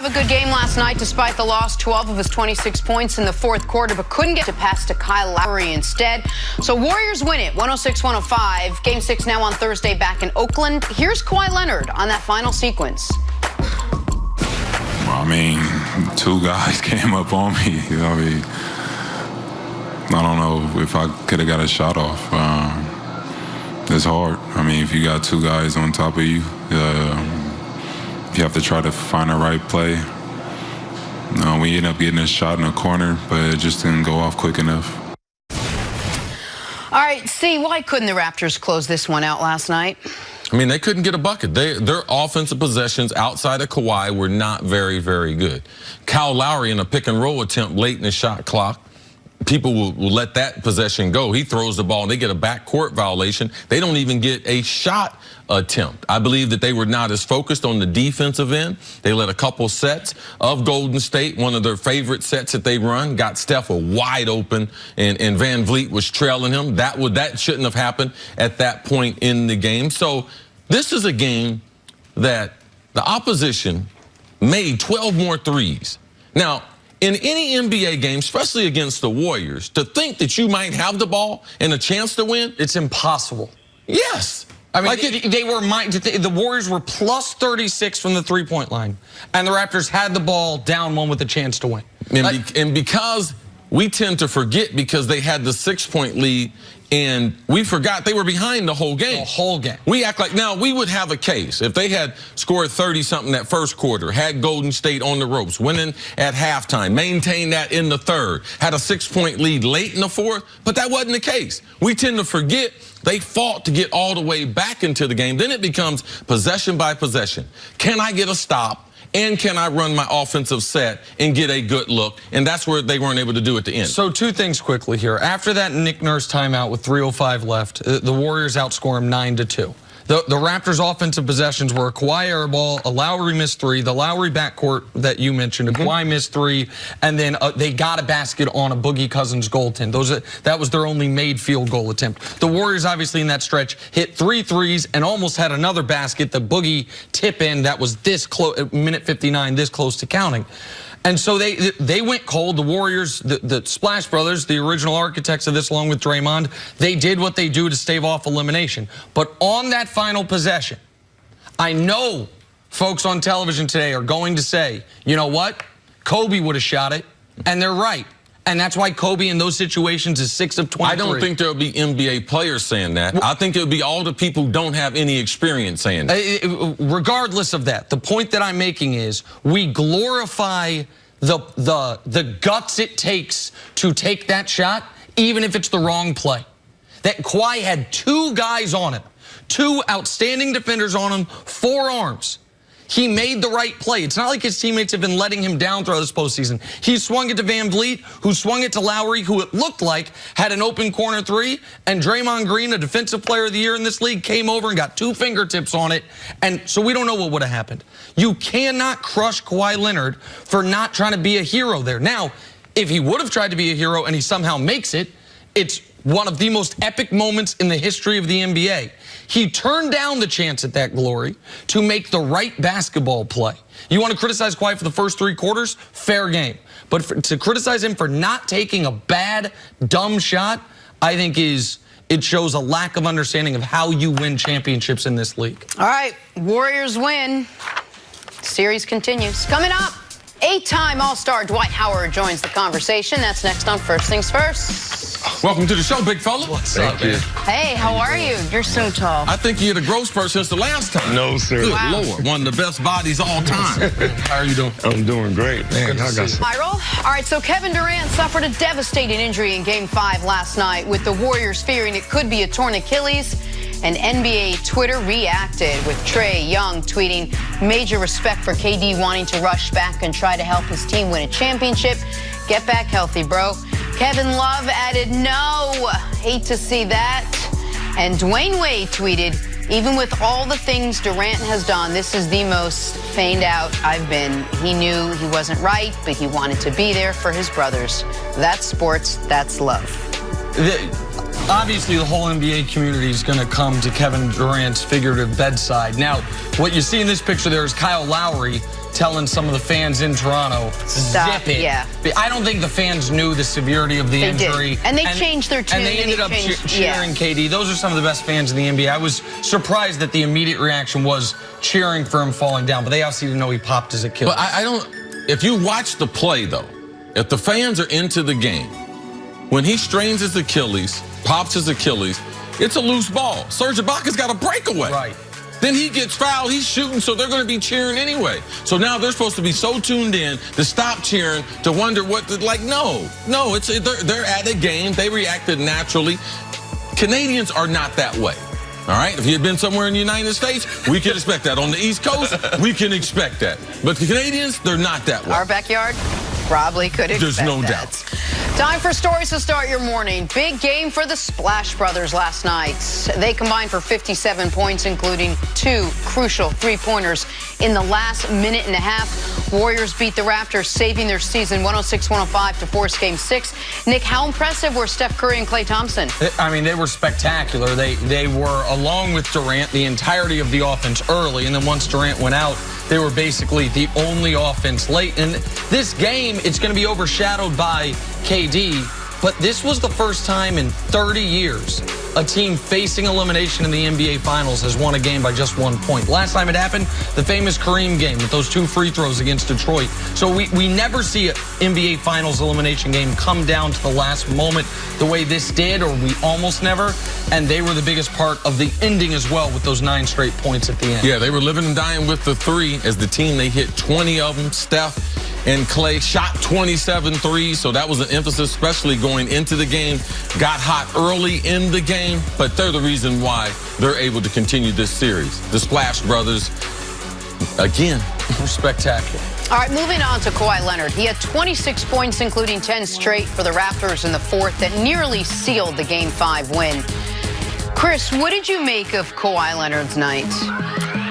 A good game last night despite the loss. 12 of his 26 points in the fourth quarter, but couldn't get to pass to Kyle Lowry instead. So Warriors win it 106-105. Game 6 now on Thursday back in Oakland. Here's Kawhi Leonard on that final sequence. I mean, two guys came up on me. You know, I don't know if I could have got a shot off. It's hard. I mean, if you got two guys on top of you, you have to try to find the right play. We ended up getting a shot in the corner, but it just didn't go off quick enough. All right, C, why couldn't the Raptors close this one out last night? I mean, they couldn't get a bucket. Their offensive possessions outside of Kawhi were not very, very good. Kyle Lowry in a pick-and-roll attempt late in the shot clock, people will let that possession go. He throws the ball, and they get a backcourt violation. They don't even get a shot attempt. I believe that they were not as focused on the defensive end. They let a couple sets of Golden State, one of their favorite sets that they run, got Steph wide open, and Van Vliet was trailing him. That shouldn't have happened at that point in the game. So this is a game that the opposition made 12 more threes. Now, in any NBA game, especially against the Warriors, to think that you might have the ball and a chance to win, it's impossible. Yes. I mean, the Warriors were plus 36 from the three-point line, and the Raptors had the ball down one with a chance to win. And because we tend to forget, because they had the 6-point lead, and we forgot they were behind the whole game. The whole game. We act like, now we would have a case if they had scored 30-something that first quarter, had Golden State on the ropes, winning at halftime, maintained that in the third, had a 6-point lead late in the fourth, but that wasn't the case. We tend to forget they fought to get all the way back into the game. Then it becomes possession by possession. Can I get a stop? And can I run my offensive set and get a good look? And that's where they weren't able to do at the end. So two things quickly here. After that Nick Nurse timeout with 3:05 left, the Warriors outscore them 9-2. The Raptors' offensive possessions were a Kawhi air ball, a Lowry missed three, the Lowry backcourt that you mentioned, a Kawhi missed three, and then they got a basket on a Boogie Cousins goaltend. That was their only made field goal attempt. The Warriors, obviously, in that stretch, hit 3 threes and almost had another basket, the Boogie tip in that was this close, minute 59, this close to counting. And so they went cold. The Warriors, the Splash Brothers, the original architects of this along with Draymond, they did what they do to stave off elimination. But on that final possession, I know folks on television today are going to say, you know what? Kobe would have shot it, and they're right. And that's why Kobe in those situations is 6 of 23. I don't think there'll be NBA players saying that. I think it'll be all the people who don't have any experience saying that. Regardless of that, the point that I'm making is we glorify the guts it takes to take that shot, even if it's the wrong play. That Kawhi had 2 guys on him, 2 outstanding defenders on him, 4 arms. He made the right play. It's not like his teammates have been letting him down throughout this postseason. He swung it to Van Vliet, who swung it to Lowry, who it looked like had an open corner 3, and Draymond Green, a defensive player of the year in this league, came over and got 2 fingertips on it, and so we don't know what would have happened. You cannot crush Kawhi Leonard for not trying to be a hero there. Now, if he would have tried to be a hero and he somehow makes it, it's one of the most epic moments in the history of the NBA. He turned down the chance at that glory to make the right basketball play. You want to criticize Kawhi for the first 3 quarters? Fair game. But to criticize him for not taking a bad, dumb shot, I think it shows a lack of understanding of how you win championships in this league. All right, Warriors win. Series continues. Coming up, 8-time All-Star Dwight Howard joins the conversation. That's next on First Things First. Welcome to the show, big fella. What's up, man? Hey, how are you? You're so tall. I think you're the growth spurt since the last time. No, sir. Good Wow. Lord, one of the best bodies all time. How are you doing? I'm doing great. Man, I got some. Viral. All right, so Kevin Durant suffered a devastating injury in Game 5 last night, with the Warriors fearing it could be a torn Achilles. And NBA Twitter reacted with Trae Young tweeting major respect for KD wanting to rush back and try to help his team win a championship. Get back healthy, bro. Kevin Love added, no, hate to see that. And Dwayne Wade tweeted, even with all the things Durant has done, this is the most feigned out I've been. He knew he wasn't right, but he wanted to be there for his brothers. That's sports, that's love. Obviously, the whole NBA community is going to come to Kevin Durant's figurative bedside. Now, what you see in this picture there is Kyle Lowry telling some of the fans in Toronto, Stop, zip it. yeah. I don't think the fans knew the severity of the injury. Did. And they changed their tune. And they ended up cheering KD. Those are some of the best fans in the NBA. I was surprised that the immediate reaction was cheering for him falling down, but they obviously didn't know he popped his Achilles. But I don't, if you watch the play, though, if the fans are into the game, when he strains his Achilles, pops his Achilles, it's a loose ball. Serge Ibaka's got a breakaway. Right. Then he gets fouled, he's shooting, so they're going to be cheering anyway. So now they're supposed to be so tuned in to stop cheering, to wonder what, no, they're at a game. They reacted naturally. Canadians are not that way. All right, if you had been somewhere in the United States, we can expect that. On the East Coast, we can expect that. But the Canadians, they're not that way. Our backyard probably could expect There's no that. doubt. Time for stories to start your morning. Big game for the Splash Brothers last night. They combined for 57 points, including 2 crucial three-pointers in the last minute and a half. Warriors beat the Raptors, saving their season 106-105 to force Game 6. Nick, how impressive were Steph Curry and Klay Thompson? I mean, they were spectacular. They were, along with Durant, the entirety of the offense early, and then once Durant went out, they were basically the only offense late. And this game, it's going to be overshadowed by KD, but this was the first time in 30 years a team facing elimination in the NBA Finals has won a game by just 1 point. Last time it happened, the famous Kareem game with those 2 free throws against Detroit. So we never see an NBA Finals elimination game come down to the last moment the way this did, or we almost never. And they were the biggest part of the ending as well with those 9 straight points at the end. Yeah, they were living and dying with the 3 as the team. They hit 20 of them. Steph and Klay shot 27 threes, so that was an emphasis, especially going into the game. Got hot early in the game, but they're the reason why they're able to continue this series. The Splash Brothers, again, spectacular. All right, moving on to Kawhi Leonard. He had 26 points, including 10 straight for the Raptors in the fourth that nearly sealed the Game 5 win. Chris, what did you make of Kawhi Leonard's night?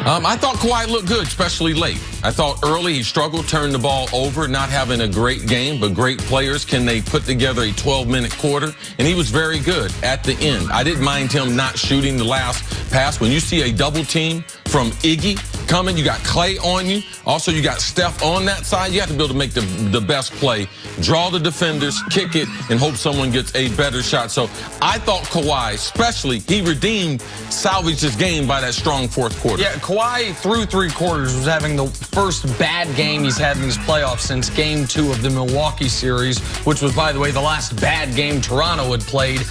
I thought Kawhi looked good, especially late. I thought early he struggled, turned the ball over, not having a great game, but great players. Can they put together a 12-minute quarter? And he was very good at the end. I didn't mind him not shooting the last pass. When you see a double team from Iggy coming, you got Klay on you. Also, you got Steph on that side. You have to be able to make the best play, draw the defenders, kick it, and hope someone gets a better shot. So I thought Kawhi, especially, he salvaged his game by that strong fourth quarter. Yeah, Kawhi, through 3 quarters, was having the first bad game he's had in these playoffs since Game 2 of the Milwaukee series, which was, by the way, the last bad game Toronto had played.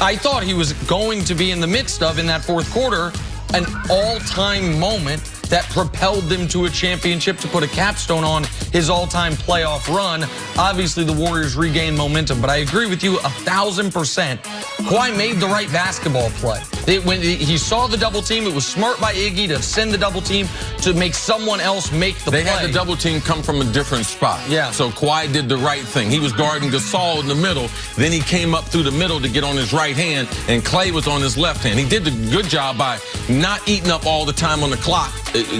I thought he was going to be in the midst of, in that fourth quarter, an all-time moment that propelled them to a championship, to put a capstone on his all-time playoff run. Obviously, the Warriors regained momentum, but I agree with you 1,000%. Kawhi made the right basketball play. When he saw the double team, it was smart by Iggy to send the double team to make someone else make the play. They had the double team come from a different spot. Yeah. So Kawhi did the right thing. He was guarding Gasol in the middle. Then he came up through the middle to get on his right hand, and Klay was on his left hand. He did a good job by not eating up all the time on the clock,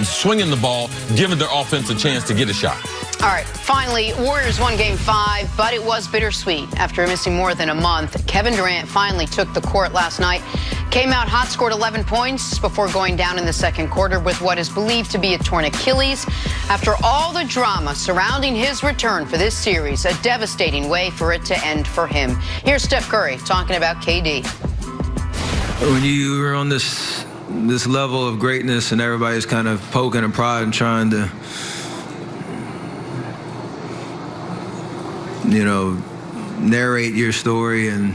swinging the ball, giving their offense a chance to get a shot. All right, finally, Warriors won Game 5, but it was bittersweet. After missing more than a month, Kevin Durant finally took the court last night. Came out hot, scored 11 points before going down in the second quarter with what is believed to be a torn Achilles. After all the drama surrounding his return for this series, a devastating way for it to end for him. Here's Steph Curry talking about KD. When you are on this level of greatness and everybody's kind of poking and prodding, trying to, narrate your story and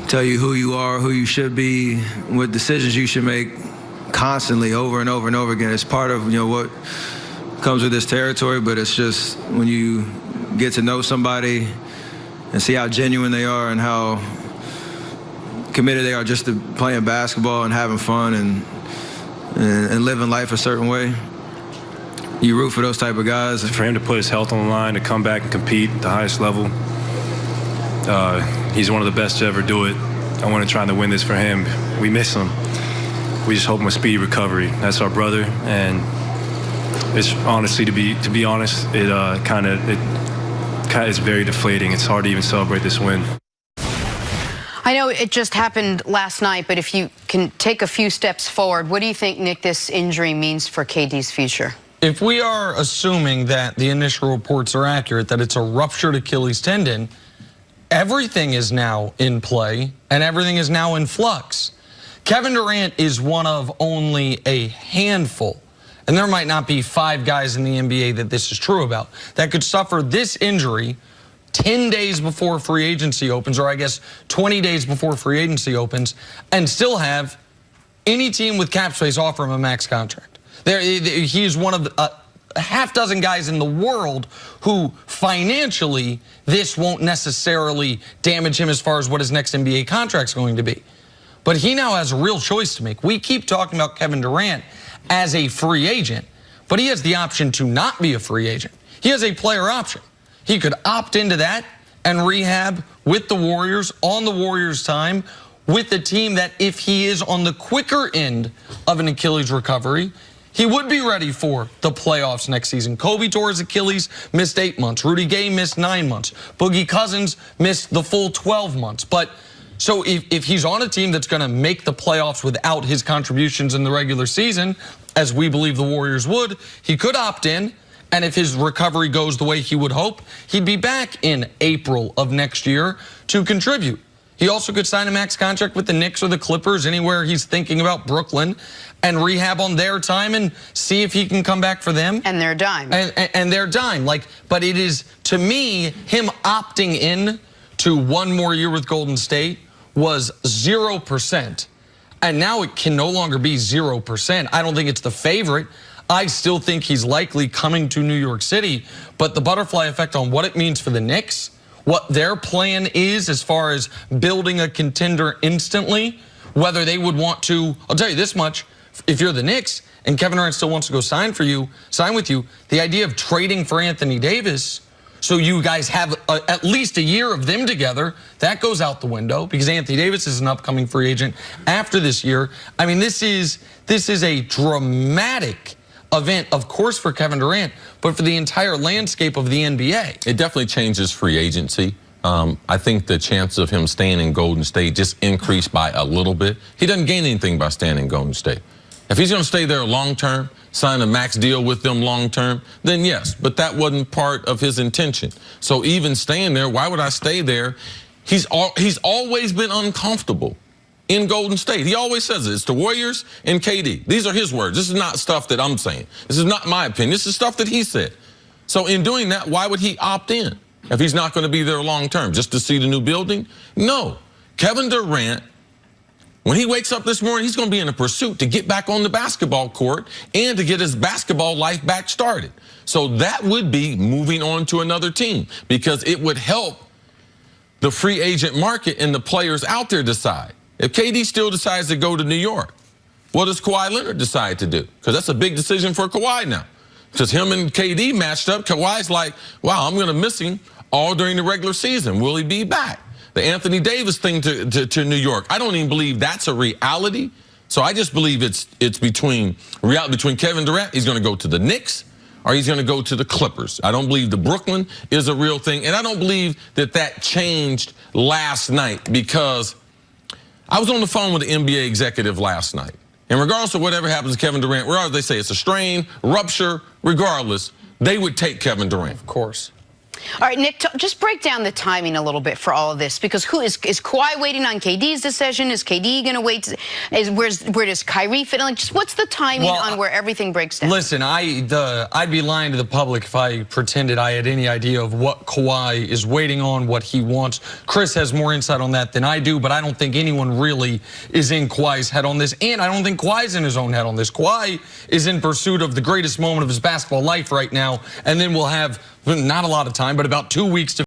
tell you who you are, who you should be, what decisions you should make constantly over and over and over again. It's part of, what comes with this territory, but it's just when you get to know somebody and see how genuine they are and how committed they are just to playing basketball and having fun and living life a certain way. You root for those type of guys. For him to put his health on the line, to come back and compete at the highest level, he's one of the best to ever do it. I want to try to win this for him. We miss him. We just hope him a speedy recovery. That's our brother, and it's honestly, to be honest, it's very deflating. It's hard to even celebrate this win. I know it just happened last night, but if you can take a few steps forward, what do you think, Nick, this injury means for KD's future? If we are assuming that the initial reports are accurate, that it's a ruptured Achilles tendon, everything is now in play and everything is now in flux. Kevin Durant is one of only a handful, and there might not be 5 guys in the NBA that this is true about, that could suffer this injury 10 days before free agency opens, or I guess 20 days before free agency opens, and still have any team with cap space offer him a max contract. He is one of a half dozen guys in the world who financially this won't necessarily damage him as far as what his next NBA contract's going to be. But he now has a real choice to make. We keep talking about Kevin Durant as a free agent, but he has the option to not be a free agent. He has a player option. He could opt into that and rehab with the Warriors on the Warriors' time, with the team that if he is on the quicker end of an Achilles recovery, he would be ready for the playoffs next season. Kobe tore his Achilles, missed 8 months. Rudy Gay missed 9 months. Boogie Cousins missed the full 12 months. But so if he's on a team that's going to make the playoffs without his contributions in the regular season, as we believe the Warriors would, he could opt in. And if his recovery goes the way he would hope, he'd be back in April of next year to contribute. He also could sign a max contract with the Knicks or the Clippers, anywhere he's thinking about Brooklyn, and rehab on their time and see if he can come back for them. And their dime. And their dime. But it is, to me, him opting in to 1 more year with Golden State was 0%. And now it can no longer be 0%. I don't think it's the favorite. I still think he's likely coming to New York City. But the butterfly effect on what it means for the Knicks, what their plan is as far as building a contender instantly, whether they would want to, I'll tell you this much, if you're the Knicks and Kevin Durant still wants to go sign with you, the idea of trading for Anthony Davis so you guys have at least a year of them together, that goes out the window because Anthony Davis is an upcoming free agent after this year. I mean, this is a dramatic event, of course, for Kevin Durant, but for the entire landscape of the NBA. It definitely changes free agency. I think the chance of him staying in Golden State just increased by a little bit. He doesn't gain anything by staying in Golden State. If he's going to stay there long term, sign a max deal with them long term, then yes, but that wasn't part of his intention. So even staying there, why would I stay there? He's always been uncomfortable in Golden State. He always says it. It's the Warriors and KD. These are his words. This is not stuff that I'm saying. This is not my opinion. This is stuff that he said. So in doing that, why would he opt in if he's not going to be there long term? Just to see the new building? No. Kevin Durant, when he wakes up this morning, he's going to be in a pursuit to get back on the basketball court and to get his basketball life back started. So that would be moving on to another team because it would help the free agent market and the players out there decide. If KD still decides to go to New York, what does Kawhi Leonard decide to do? Because that's a big decision for Kawhi now. Because him and KD matched up, Kawhi's like, wow, I'm going to miss him all during the regular season. Will he be back? The Anthony Davis thing to New York, I don't even believe that's a reality. So I just believe it's between Kevin Durant, he's going to go to the Knicks, or he's going to go to the Clippers. I don't believe the Brooklyn is a real thing. And I don't believe that changed last night because I was on the phone with the NBA executive last night. And regardless of whatever happens to Kevin Durant, regardless they say it's a strain, rupture, regardless, they would take Kevin Durant. Of course. All right, Nick, just break down the timing a little bit for all of this, because who is Kawhi waiting on KD's decision? Is KD going to wait? Where does Kyrie fit in? Just what's the timing on where everything breaks down? Listen, I'd be lying to the public if I pretended I had any idea of what Kawhi is waiting on, what he wants. Chris has more insight on that than I do, but I don't think anyone really is in Kawhi's head on this, and I don't think Kawhi's in his own head on this. Kawhi is in pursuit of the greatest moment of his basketball life right now, and then we'll have not a lot of time, but about 2 weeks to